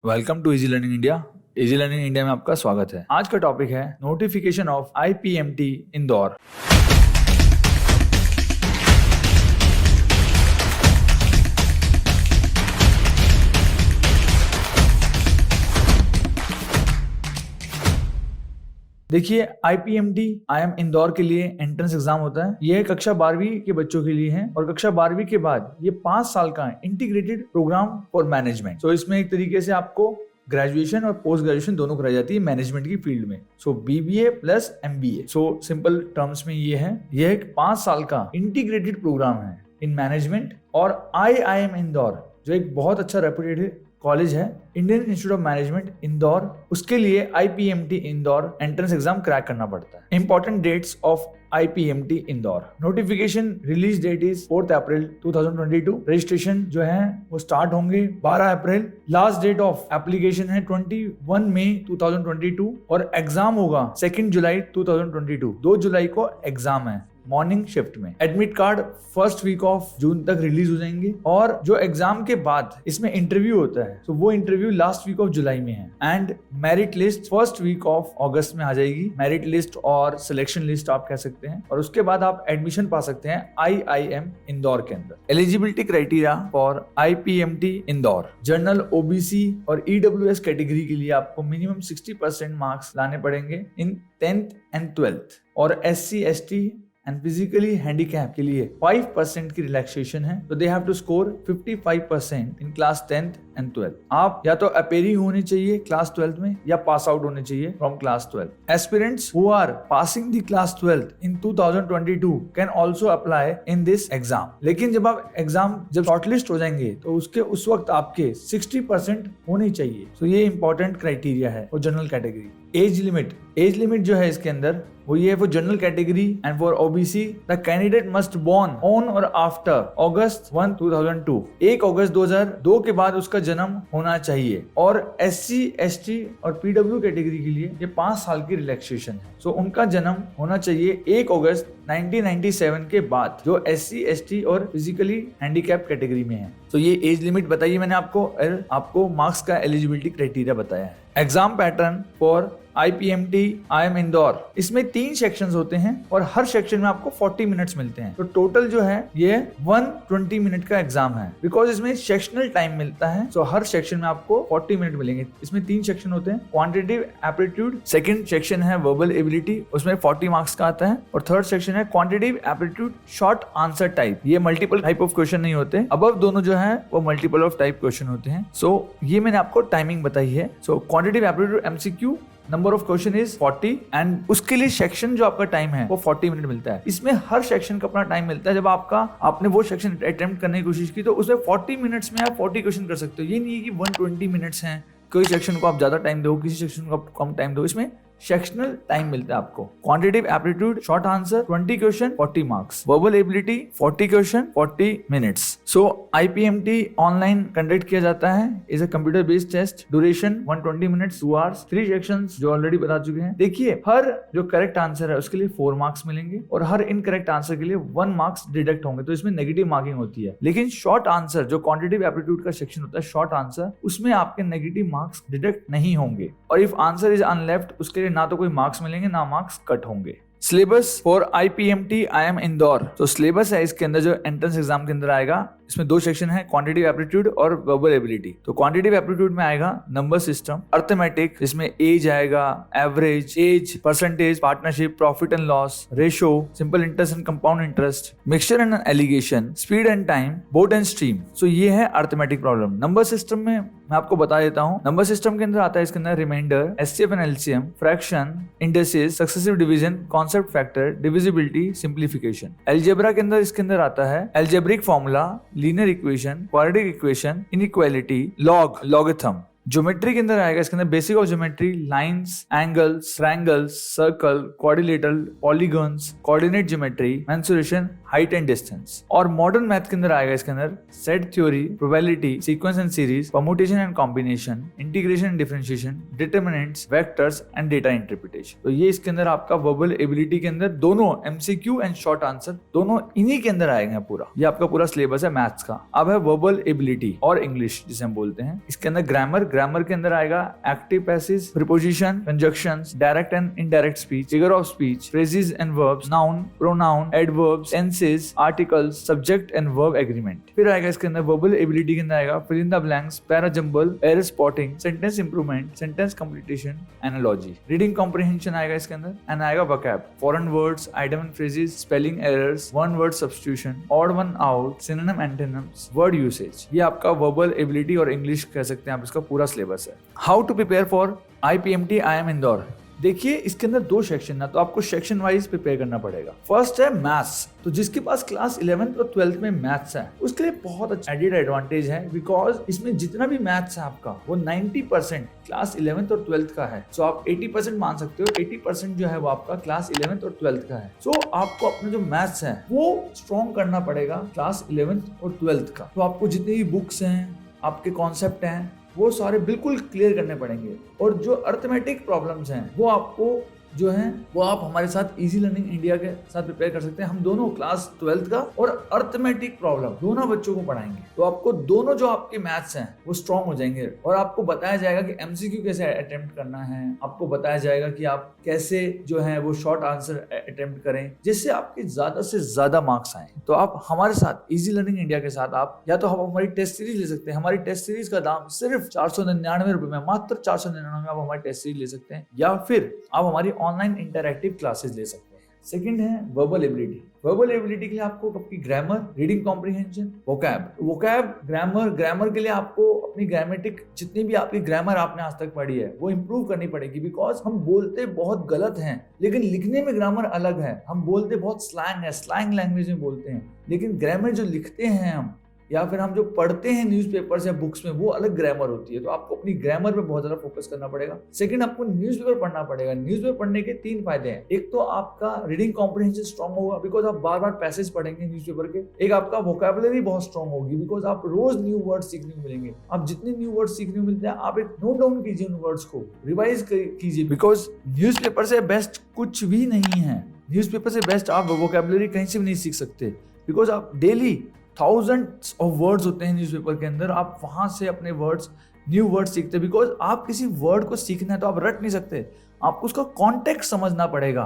Welcome to easy learning India. Easy learning India में आपका स्वागत है। आज का टॉपिक है नोटिफिकेशन ऑफ आईपीएमटी इंदौर। देखिए, आईपीएमटी आईएम इंदौर के लिए एंट्रेंस एग्जाम होता है। यह कक्षा 12वीं के बच्चों के लिए है और कक्षा 12वीं के बाद ये 5 साल का इंटीग्रेटेड प्रोग्राम फॉर मैनेजमेंट। तो इसमें एक तरीके से आपको ग्रेजुएशन और पोस्ट ग्रेजुएशन दोनों कराई जाती है मैनेजमेंट की फील्ड में। So BBA plus MBA. So simple terms में ये है, यह एक 5 साल का इंटीग्रेटेड प्रोग्राम है इन मैनेजमेंट। और आईआईएम इंदौर जो एक बहुत अच्छा रेपुटेड कॉलेज है, Indian Institute of Management Indore, उसके लिए IPMT Indore entrance exam crack करना पड़ता है। Important dates of IPMT Indore. Notification release date is 4 April 2022। Registration जो है वो स्टार्ट होंगे 12 अप्रैल। लास्ट डेट ऑफ एप्लीकेशन है 21 मई 2022 और एग्जाम होगा 2 जुलाई 2022। 2 जुलाई को एग्जाम है मॉर्निंग शिफ्ट में। Admit card first week of June तक रिलीज हो जाएंगे और जो एग्जाम के बाद इसमें इंटरव्यू होता है तो वो interview last week of July में है। And merit list first week of August में आ जाएगी। मेरिट लिस्ट और सिलेक्शन लिस्ट आप कह सकते हैं, और उसके बाद आप एडमिशन पा सकते हैं आईआईएम इंदौर के अंदर। Eligibility criteria for IPMT Indore. General, OBC और ईडब्ल्यूएस कैटेगरी के लिए आपको मिनिमम 60% मार्क्स लाने पड़ेंगे इन 10th एंड 12th। और SC, ST and physically handicap के लिए 5% की रिलैक्सेशन है। तो they have to score 55% in class 10th and 12th। आप या तो अपेयरिंग होनी चाहिए क्लास 12th में या पास आउट होने चाहिए from class 12th। Aspirants who are passing the class 12th in 2022 can also apply in this exam. लेकिन जब आप एग्जाम जब शॉर्टलिस्ट हो जाएंगे तो उसके उस वक्त आपके 60% होनी चाहिए। तो ये इंपॉर्टेंट क्राइटेरिया है for general category. Age limit जो है इसके अंदर वो ये है for general category and for OBC the candidate must born on और आफ्टर August 1, 2002। 1 अगस्त 2002 के बाद उसका जन्म होना चाहिए। और एससी, एसटी और पीडब्ल्यू कैटेगरी के लिए ये 5 साल की रिलैक्सेशन है। सो उनका जन्म होना चाहिए 1 अगस्त 1997 के बाद, जो एससी, एसटी और फिजिकली हैंडीकैप कैटेगरी में है। तो ये एज लिमिट बताइए मैंने आपको मार्क्स का एलिजिबिलिटी क्राइटेरिया बताया है। Exam pattern for IPMT IM Indore. इसमें 3 सेक्शंस होते हैं और हर सेक्शन में आपको 40 मिनट्स मिलते हैं। तो टोटल जो है ये 120 मिनट का एग्जाम है, बिकॉज इसमें सेक्शनल टाइम मिलता है। तो हर सेक्शन में आपको 40 मिनट मिलेंगे। इसमें 3 सेक्शन होते हैं। क्वांटिटेटिव एप्टीट्यूड सेकंड सेक्शन है, वर्बल एबिलिटी, उसमें 40 मार्क्स का आता है। और थर्ड सेक्शन है quantitative aptitude short answer type. ये मल्टीपल टाइप ऑफ क्वेश्चन नहीं होते। अबव दोनों जो है वो मल्टीपल ऑफ टाइप क्वेश्चन होते हैं। सो ये मैंने आपको टाइमिंग बताई है। So quantitative aptitude MCQ number of question is 40 and उसके लिए सेक्शन जो आपका टाइम है वो 40 मिनट मिलता है। इसमें हर सेक्शन का अपना टाइम मिलता है। जब आपने वो सेक्शन अटेम्प्ट करने की कोशिश की तो उसमें 40 मिनट्स में आप 40 क्वेश्चन कर सकते हो। ये नहीं है कि 120 मिनट्स हैं, कोई सेक्शन को आप ज्यादा टाइम दो, किसी सेक्शन को आप कम टाइम दो। इसमें सेक्शनल टाइम मिलता है आपको। Quantitative aptitude short answer 20 question 40 marks. Verbal ability 40 question 40 minutes. So IPMT online conduct किया जाता है। Is a computer based test. Duration 120 minutes, 2 hours. 3 sections जो ऑलरेडी बता चुके हैं। देखिए, हर जो करेक्ट आंसर है उसके लिए 4 मार्क्स मिलेंगे और हर इनकरेक्ट आंसर के लिए 1 मार्क्स डिडक्ट होंगे। तो इसमें नेगेटिव मार्किंग होती है। लेकिन शॉर्ट आंसर जो क्वांटिटेटिव एप्टीट्यूड का सेक्शन होता है, शॉर्ट आंसर, उसमें आपके नेगेटिव मार्क्स डिडक्ट नहीं होंगे। और इफ आंसर इज अनलेफ्ट उसके लिए ना तो कोई मार्क्स मिलेंगे ना मार्क्स कट होंगे। Syllabus for IPMT IM Indore. तो सिलेबस है इसके अंदर जो एंट्रेंस एग्जाम के अंदर आएगा, इसमें 2 सेक्शन है, क्वांटिटेटिव एप्टीट्यूड और वर्बल एबिलिटी। तो क्वांटिटेटिव एप्टीट्यूड में आएगा नंबर सिस्टम, अर्थमेटिक, जिसमें एज आएगा, average, age, percentage, partnership, profit and loss, ratio, simple interest and compound interest, mixture and alligation, speed and time, boat and stream. So ये है arithmetic problem. Number system में मैं आपको बता देता हूँ। नंबर सिस्टम के अंदर आता है इसके अंदर reminder, HCF and LCM, fraction, indices, successive division, concept factor, divisibility, simplification. Algebra के अंदर इसके अंदर आता है algebraic formula, linear equation, quadratic equation, inequality, log, logarithm. Geometry के अंदर आएगा इसके अंदर basic of geometry, lines, angles, triangles, circle, quadrilateral, polygons, coordinate geometry, mensuration, height and distance. और मॉडर्न मैथ के अंदर आएगा इसके अंदर set theory, probability, sequence and series, permutation and combination, integration and differentiation, determinants, vectors and data interpretation. तो ये इसके अंदर आपका वर्बल एबिलिटी के अंदर दोनों एमसीक्यू एंड शॉर्ट आंसर दोनों इन्हीं के अंदर आएंगे पूरा। ये आपका पूरा सिलेबस है मैथ्स का। अब है वर्बल एबिलिटी और इंग्लिश जिसे हम बोलते हैं। इसके अंदर ग्रामर के अंदर आएगा active passive, preposition, conjunctions, direct and indirect speech, figure of speech, phrases and verbs, noun, pronoun, adverbs, tenses, articles, subject and verb agreement. फिर आएगा इसके अंदर वर्बल एबिलिटी के अंदर आएगा fill in the blanks, para jumble, error spotting, sentence improvement, sentence completion, analogy. Reading comprehension आएगा इसके अंदर एंड आएगा vocab, foreign words, item and phrases, spelling errors, one word substitution, odd one out, synonym antonyms, word usage. ये आपका verbal ability और English कह सकते हैं आप इसका पूरा सिलेबस है। How to prepare for IPMT IIM Indore. देखिए इसके अंदर दो सेक्शन है, तो आपको सेक्शन वाइज प्रिपेयर करना पड़ेगा। फर्स्ट है मैथ्स। तो जिसके पास क्लास 11th और 12th में मैथ्स है उसके लिए बहुत अच्छा एडेड एडवांटेज है, बिकॉज इसमें जितना भी मैथ्स है आपका वो 90% क्लास 11th और 12th का है। सो आप 80% मान सकते हो, 80% जो है वो आपका क्लास 11th और 12th का है। सो आपको अपना जो मैथ्स है वो स्ट्रॉन्ग करना पड़ेगा क्लास 11th और 12th का। तो आपको जितनी भी बुक्स हैं, आपके कॉन्सेप्ट हैं, वो सारे बिल्कुल क्लियर करने पड़ेंगे। और जो अर्थमेटिक प्रॉब्लम्स हैं वो आपको जो है वो आप हमारे साथ इजी लर्निंग इंडिया के साथ प्रिपेयर कर सकते हैं। हम दोनों क्लास 12th का और अर्थमेटिक प्रॉब्लम दोनों बच्चों को पढ़ाएंगे। तो आपको दोनों जो आपके मैथ्स हैं वो स्ट्रॉन्ग हो जाएंगे और आपको बताया जाएगा कि MCQ कैसे अटेम्प्ट करना है। आपको बताया जाएगा कि आप कैसे जो है वो शॉर्ट आंसर अटेम्प्ट करें जिससे आपके ज्यादा से ज्यादा मार्क्स आए। तो आप हमारे साथ इजी लर्निंग इंडिया के साथ आप या तो आप हमारी टेस्ट सीरीज ले सकते हैं। हमारी टेस्ट सीरीज का दाम सिर्फ 499 रुपए में, मात्र 499 में आप हमारी टेस्ट सीरीज ले सकते हैं, या फिर आप हमारी ऑनलाइन इंटरैक्टिव क्लासेस ले सकते हैं। सेकंड है वर्बल एबिलिटी। वर्बल एबिलिटी के लिए आपको आपकी grammar, reading comprehension, vocab, grammar के लिए आपको अपनी ग्रामेटिक जितनी भी आपकी ग्रामर आपने आज तक पढ़ी है वो इंप्रूव करनी पड़ेगी। बिकॉज हम बोलते बहुत गलत हैं लेकिन लिखने में ग्रामर अलग है। हम बोलते बहुत स्लैंग है, स्लैंग लैंग्वेज में बोलते हैं, लेकिन ग्रामर जो लिखते हैं हम या फिर हम जो पढ़ते हैं न्यूज़पेपर्स या बुक्स में वो अलग ग्रामर होती है। तो आपको अपनी ग्रामर पे बहुत ज्यादा फोकस करना पड़ेगा। सेकंड, आपको न्यूज़पेपर पढ़ना पड़ेगा। न्यूज़पेपर पढ़ने के 3 फायदे हैं। एक तो आपका रीडिंग कॉम्प्रिहेंशन स्ट्रॉन्ग होगा बिकॉज आप बार बार पैसेज पढ़ेंगे न्यूज़पेपर के। एक आपका वोकैबुलरी बहुत स्ट्रॉन्ग होगी बिकॉज आप रोज न्यू वर्ड सीखने को मिलेंगे। आप जितने न्यू वर्ड सीखने को मिलते हैं आप एक नोट डाउन कीजिए, उन वर्ड्स को रिवाइज कीजिए, बिकॉज न्यूज़पेपर से बेस्ट कुछ भी नहीं है। न्यूज़पेपर से बेस्ट आप वोकैबुलरी कहीं से भी नहीं सीख सकते, बिकॉज आप डेली थाउजेंड्स ऑफ वर्ड्स होते हैं न्यूज़पेपर के अंदर। आप वहां से अपने वर्ड्स, न्यू वर्ड्स सीखते हैं। बिकॉज आप किसी वर्ड को सीखना है तो आप रट नहीं सकते, आपको उसका कॉन्टेक्स्ट समझना पड़ेगा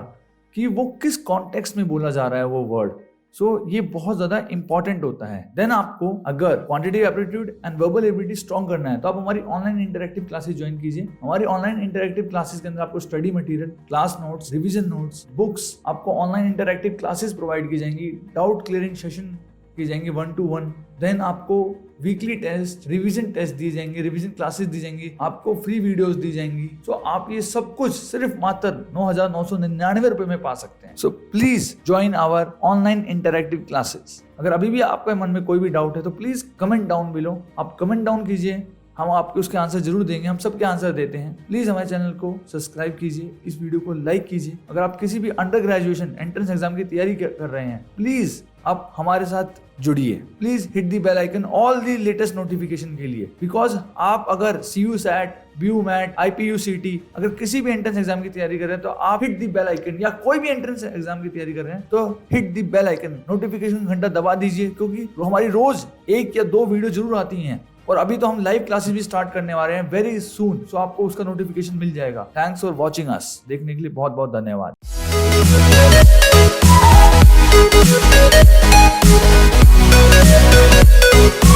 कि वो किस कॉन्टेक्स्ट में बोला जा रहा है वो वर्ड। सो ये बहुत ज्यादा इंपॉर्टेंट होता है। देन आपको अगर quantitative aptitude and verbal ability strong करना है तो आप हमारी ऑनलाइन इंटरैक्टिव क्लासेस ज्वाइन कीजिए। हमारी ऑनलाइन इंटरैक्टिव क्लासेस के अंदर आपको study material, class notes, revision notes, books, आपको ऑनलाइन इंटरैक्टिव क्लासेस प्रोवाइड की जाएंगी, डाउट क्लियरिंग सेशन की जाएंगे 1-to-1। देन आपको वीकली टेस्ट, रिवीजन टेस्ट दी जाएंगे, रिवीजन क्लासेस दी जाएंगी, आपको फ्री वीडियोस दी जाएंगी। सो आप ये सब कुछ सिर्फ मात्र 9,999 रुपए में पा सकते हैं। So please join our online interactive classes. अगर अभी भी आपके मन में कोई भी डाउट है तो प्लीज कमेंट डाउन बिलो, आप कमेंट डाउन कीजिए, हम आपके उसके आंसर जरूर देंगे। हम सबके आंसर देते हैं। प्लीज हमारे चैनल को सब्सक्राइब कीजिए, इस वीडियो को लाइक कीजिए। अगर आप किसी भी अंडर ग्रेजुएशन एंट्रेंस एग्जाम की तैयारी कर रहे हैं प्लीज आप हमारे साथ जुड़िए। Please hit the bell icon all the latest notification के लिए, बिकॉज आप अगर CU SAT, BU MAT, IPUCT अगर किसी भी एंट्रेंस एग्जाम की तैयारी कर रहे हैं तो आप हिट दी बेल आइकन, या कोई भी एंट्रेंस एग्जाम की तैयारी कर रहे हैं तो hit the bell icon, notification घंटा दबा दीजिए, क्योंकि हमारी रोज 1 या 2 वीडियो जरूर आती हैं। और अभी तो हम लाइव क्लासेस भी स्टार्ट करने वाले हैं वेरी सून। सो आपको उसका नोटिफिकेशन मिल जाएगा। Thanks for watching us. देखने के लिए बहुत बहुत धन्यवाद।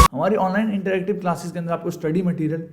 हमारी ऑनलाइन इंटरैक्टिव क्लासेस के अंदर आपको स्टडी मटेरियल,